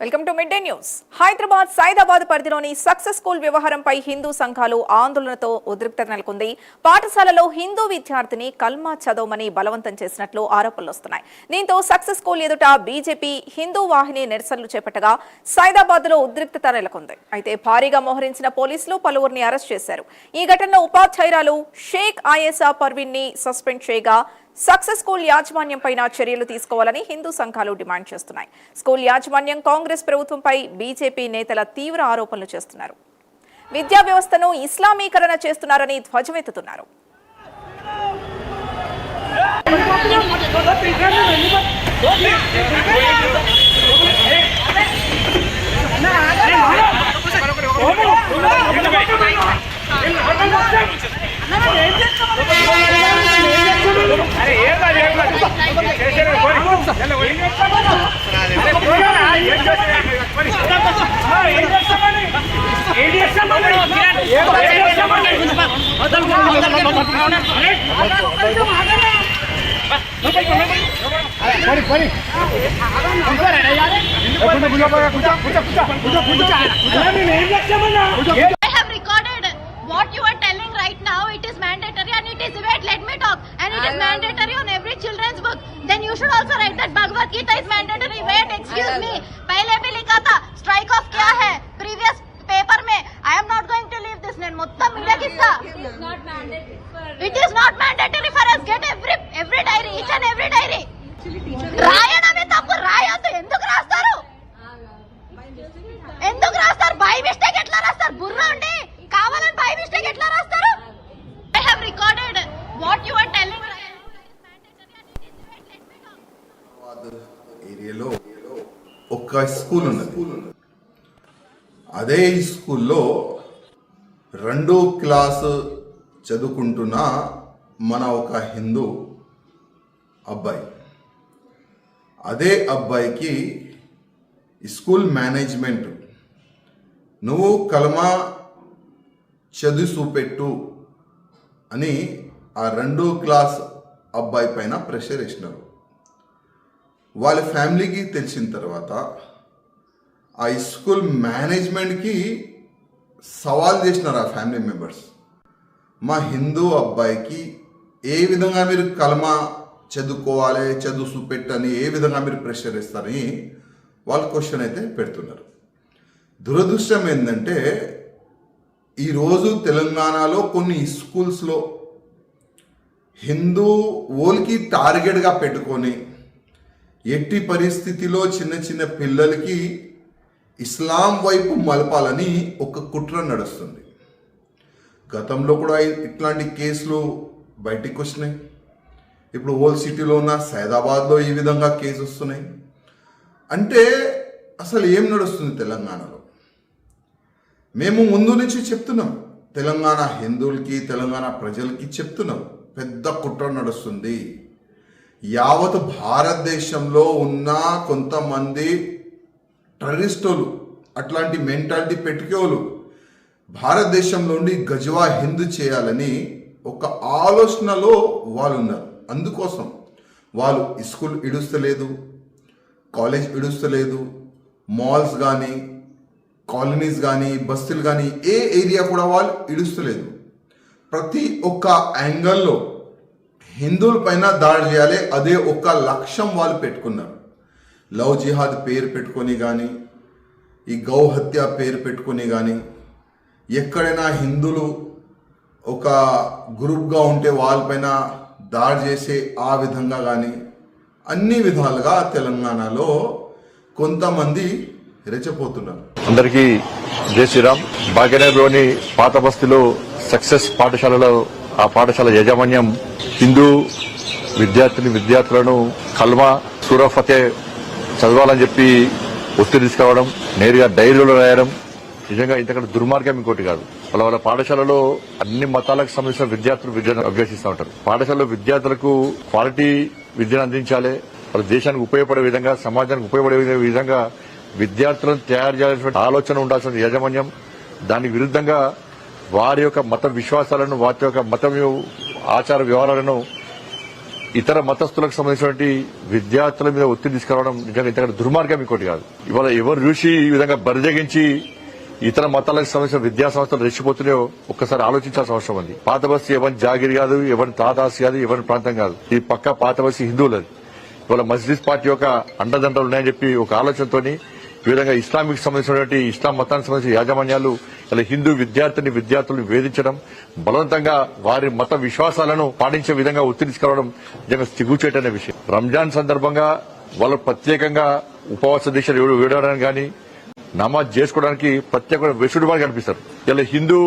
Welcome to mid day news. Hyderabad Saidabad పరిధిలోని success school వ్యవహారంపై హిందూ సంఘాలు ఆందోళనతో ఉద్రిక్తత నెలకొంది. పాఠశాలలో హిందూ విద్యార్థిని కల్మా చదవమని బలవంతం చేసినట్లు ఆరోపణలు వస్తున్నాయి. దీంతో సక్సెస్ స్కూల్ ఎదుట బీజేపీ హిందూ వాహిని నిరసనలు చేపట్టగా సైదాబాద్ లో ఉద్రిక్తత నెలకొంది. అయితే భారీగా మోహరించిన పోలీసులు పలువురిని అరెస్ట్ చేశారు. ఈ ఘటనలో ఉపాధ్యాయురాలు షేక్ ఆయసా పర్వీన్ ని సస్పెండ్ చేయగా సక్సెస్ స్కూల్ యాజమాన్యంపై చర్యలు తీసుకోవాలని హిందూ సంఘాలు డిమాండ్ చేస్తున్నాయి. స్కూల్ యాజమాన్యం కాంగ్రెస్ ప్రభుత్వంపై బీజేపీ నేతల తీవ్ర ఆరోపణలు చేస్తున్నారు. విద్యా వ్యవస్థను ఇస్లామీకరణ చేస్తున్నారని ధ్వజమెత్తుతున్నారు. What you are telling right now, it is mandatory and it is, wait, let me talk, and it is mandatory on every children's book. Then you should also write that Bhagavad Gita is mandatory. Wait, excuse me, pehle bhi likha tha strike off kya hai previous paper mein. I am not going to leave this name mottam media kissa. It is not mandatory for us. Get every diary, each and every diary. రాయడమే తప్పు, రాయొద్దు. ఎందుకు రాస్తారు by mistake ఎట్లా రాస్తారు? బుర్ర ఉండి కావాలని by mistake ఎట్లా రాస్తారు? I have recorded what you are telling. ఏరియాలో ఒక స్కూల్ ఉన్నది. అదే స్కూల్లో 2వ క్లాసు చదువుకుంటున్న మన ఒక హిందూ అబ్బాయి, అదే అబ్బాయికి స్కూల్ మేనేజ్మెంట్ నువ్వు కలమా చదువు చూపెట్టు అని ఆ 2వ క్లాస్ అబ్బాయి పైన ప్రెషర్ వేసినారు. వాళ్ళ ఫ్యామిలీకి తెలిసిన తర్వాత ఆ స్కూల్ మేనేజ్మెంట్కి సవాల్ చేసినారు ఆ ఫ్యామిలీ మెంబర్స్. మా హిందూ అబ్బాయికి ఏ విధంగా మీరు కలమా చదువుకోవాలి, చదువు చూపెట్టని ఏ విధంగా మీరు ప్రెషర్ ఇస్తారని వాళ్ళు క్వశ్చన్ అయితే పెడుతున్నారు. దురదృష్టం ఏంటంటే ఈరోజు తెలంగాణలో కొన్ని స్కూల్స్లో హిందూ ఓల్కి టార్గెట్గా పెట్టుకొని ఎట్టి పరిస్థితిలో చిన్న చిన్న పిల్లలకి ఇస్లాం వైపు మలపాలని ఒక కుట్ర నడుస్తుంది. గతంలో కూడా ఇట్లాంటి కేసులు బయటికి వచ్చినాయి. ఇప్పుడు ఓల్డ్ సిటీలో ఉన్న సైదాబాద్లో ఈ విధంగా కేసు వస్తున్నాయి. అంటే అసలు ఏం నడుస్తుంది తెలంగాణలో? మేము ముందు నుంచి చెప్తున్నాం, తెలంగాణ హిందువులకి తెలంగాణ ప్రజలకి చెప్తున్నాం, పెద్ద కుట్ర నడుస్తుంది. యావత్ భారతదేశంలో ఉన్న కొంతమంది టెర్రరిస్టులు, అట్లాంటి మెంటాలిటీ పెట్టుకోలు భారతదేశంలో ఉండి గజవా హిందూ చేయాలని ఒక ఆలోచనలో వాళ్ళు ఉన్నారు. అందుకోసం వాళ్ళు స్కూల్ ఇడుస్తలేదు, కాలేజ్ ఇడుస్తలేదు, మాల్స్ కానీ కాలనీస్ కానీ బస్తీలు కానీ ఏ ఏరియా కూడా వాళ్ళు ఇడుస్తలేదు. ప్రతి ఒక్క యాంగిల్లో హిందువుల పైన దాడి చేయాలి, అదే ఒక లక్ష్యం వాళ్ళు పెట్టుకున్నారు. లవ్ జిహాద్ పేరు పెట్టుకొని కానీ, ఈ గౌ హత్య పేరు పెట్టుకొని కానీ, ఎక్కడైనా హిందువులు ఒక గ్రూప్గా ఉంటే వాళ్ళపైన దాడి చేసే ఆ విధంగా కానీ అన్ని విధాలుగా తెలంగాణలో కొంతమంది రెచ్చపోతున్నారు. అందరికీ జై శ్రీరామ్. భాగ్యనగర్లోని పాత బస్తీలో సక్సెస్ పాఠశాలలో ఆ పాఠశాల యాజమాన్యం హిందూ విద్యార్థులను కల్మా సూరా ఫతే చదవాలని చెప్పి ఒత్తిడి తీసుకురావడం, నేరుగా డైరీలో రాయడం నిజంగా ఇంతకంటే దుర్మార్గం ఇంకోటి కాదు. వాళ్ళ పాఠశాలలో అన్ని మతాలకు సంబంధించిన విద్యార్థులు విద్యను అభ్యసిస్తూ ఉంటారు. పాఠశాలలో విద్యార్థులకు క్వాలిటీ విద్యను అందించాలి, వాళ్ళ దేశానికి ఉపయోగపడే విధంగా, సమాజానికి ఉపయోగపడే విధంగా విద్యార్థులను తయారు చేయాల్సిన ఆలోచన ఉండాల్సిన యాజమాన్యం దానికి విరుద్ధంగా వారి యొక్క మత విశ్వాసాలను, వారి యొక్క మత ఆచార వ్యవహారాలను ఇతర మతస్థులకు సంబంధించినటువంటి విద్యార్థుల మీద ఒత్తిడి తీసుకురావడం నిజంగా ఇంతకంటే దుర్మార్గం ఇంకోటి కాదు. ఇవాళ ఎవరు చూసి ఈ విధంగా బరిజగించి ఇతర మతాలకు సంబంధించిన విద్యా సంస్థలు రెచ్చిపోతున్నాయో ఒక్కసారి ఆలోచించాల్సిన అవసరం ఉంది. పాత బస్తీ ఎవరి జాగిరి కాదు, ఎవరి తాదాసి కాదు, ఎవరి ప్రాంతం కాదు. ఈ పక్క పాత బస్తీ హిందువులది. ఇవాళ మజ్లిస్ పార్టీ యొక్క అండదండలు ఉన్నాయని చెప్పి ఒక ఆలోచనతోని ఈ విధంగా ఇస్లామిక్ సంబంధించినటువంటి ఇస్లాం మతానికి సంబంధించిన యాజమాన్యాలు ఇలా హిందూ విద్యార్థులను వేధించడం, బలవంతంగా వారి మత విశ్వాసాలను పాటించే విధంగా ఒత్తిడి తీసుకురావడం నిజంగా సిగ్గుచేటనే విషయం. రంజాన్ సందర్భంగా వాళ్ళు ప్రత్యేకంగా ఉపవాస దీక్షలు వేయడానికి కానీ నమాజ్ చేసుకోవడానికి ప్రత్యేక వెసులుబాటు కనిపిస్తారు. ఇలా హిందూ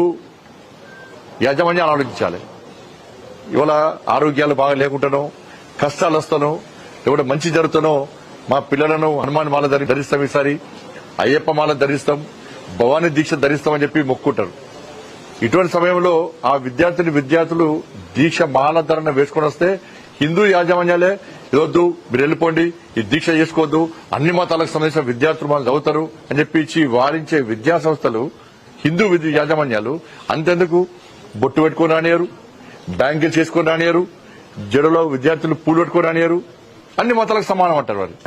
యాజమాన్యాలు ఆలోచించాలి. ఇవాళ ఆరోగ్యాలు బాగా లేకుండానో, కష్టాలు వస్తానో, లేకుంటే మంచి జరుగుతానో మా పిల్లలను హనుమాన్ మాల ధరిస్తాం, ఈసారి అయ్యప్ప మాల ధరిస్తాం, భవానీ దీక్ష ధరిస్తామని చెప్పి మొక్కుంటారు. ఇటువంటి సమయంలో ఆ విద్యార్థులు దీక్ష మాల ధరణ వేసుకొని వస్తే హిందూ యాజమాన్యాలే ఇదొద్దు, మీరు వెళ్ళిపోండి, ఈ దీక్ష చేసుకోవద్దు, అన్ని మతాలకు సంబంధించిన విద్యార్థులు మనం చదువుతారు అని చెప్పి వారించే విద్యా సంస్థలు హిందూ యాజమాన్యాలు అంతెందుకు బొట్టు పెట్టుకొని రానియరు, బ్యాంకులు చేసుకొని రానియరు, జడలో విద్యార్థులు పూలు పెట్టుకొని రానియరు, అన్ని మతాలకు సమానం అంటారు వారు.